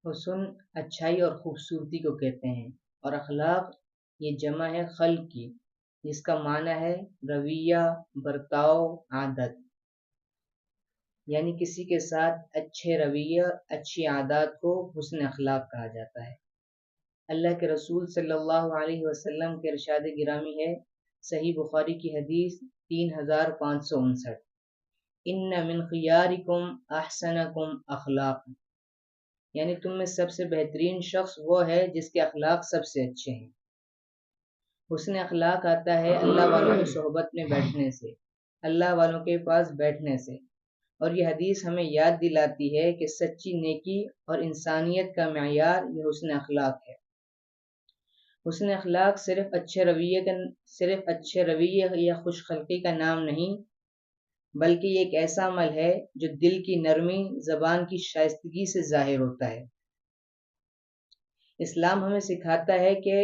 حسن اچھائی اور خوبصورتی کو کہتے ہیں، اور اخلاق یہ جمع ہے خلق کی، جس کا معنی ہے رویہ، برتاؤ، عادت۔ یعنی کسی کے ساتھ اچھے رویہ، اچھی عادات کو حسن اخلاق کہا جاتا ہے۔ اللہ کے رسول صلی اللہ علیہ وسلم کے ارشاد گرامی ہے، صحیح بخاری کی حدیث 3559، ان من خیارکم احسنکم اخلاق، یعنی تم میں سب سے بہترین شخص وہ ہے جس کے اخلاق سب سے اچھے ہیں۔ حسن اخلاق آتا ہے اللہ والوں کی صحبت میں بیٹھنے سے، اللہ والوں کے پاس بیٹھنے سے، اور یہ حدیث ہمیں یاد دلاتی ہے کہ سچی نیکی اور انسانیت کا معیار یہ حسن اخلاق ہے۔ حسن اخلاق صرف اچھے رویے یا خوش خلقی کا نام نہیں، بلکہ یہ ایک ایسا عمل ہے جو دل کی نرمی، زبان کی شائستگی سے ظاہر ہوتا ہے۔ اسلام ہمیں سکھاتا ہے کہ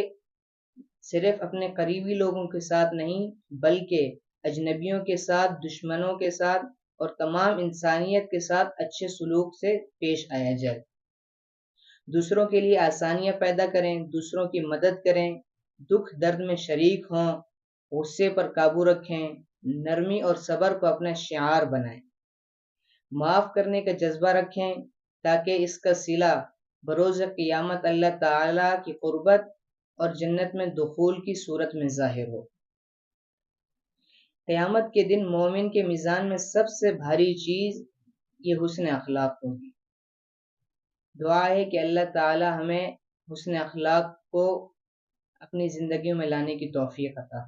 صرف اپنے قریبی لوگوں کے ساتھ نہیں، بلکہ اجنبیوں کے ساتھ، دشمنوں کے ساتھ اور تمام انسانیت کے ساتھ اچھے سلوک سے پیش آیا جائے۔ دوسروں کے لیے آسانیاں پیدا کریں، دوسروں کی مدد کریں، دکھ درد میں شریک ہوں، غصے پر قابو رکھیں، نرمی اور صبر کو اپنا شعار بنائیں، معاف کرنے کا جذبہ رکھیں تاکہ اس کا صلہ بروز قیامت اللہ تعالیٰ کی قربت اور جنت میں دخول کی صورت میں ظاہر ہو۔ قیامت کے دن مومن کے میزان میں سب سے بھاری چیز یہ حسن اخلاق ہوگی۔ دعا ہے کہ اللہ تعالی ہمیں حسن اخلاق کو اپنی زندگیوں میں لانے کی توفیق عطا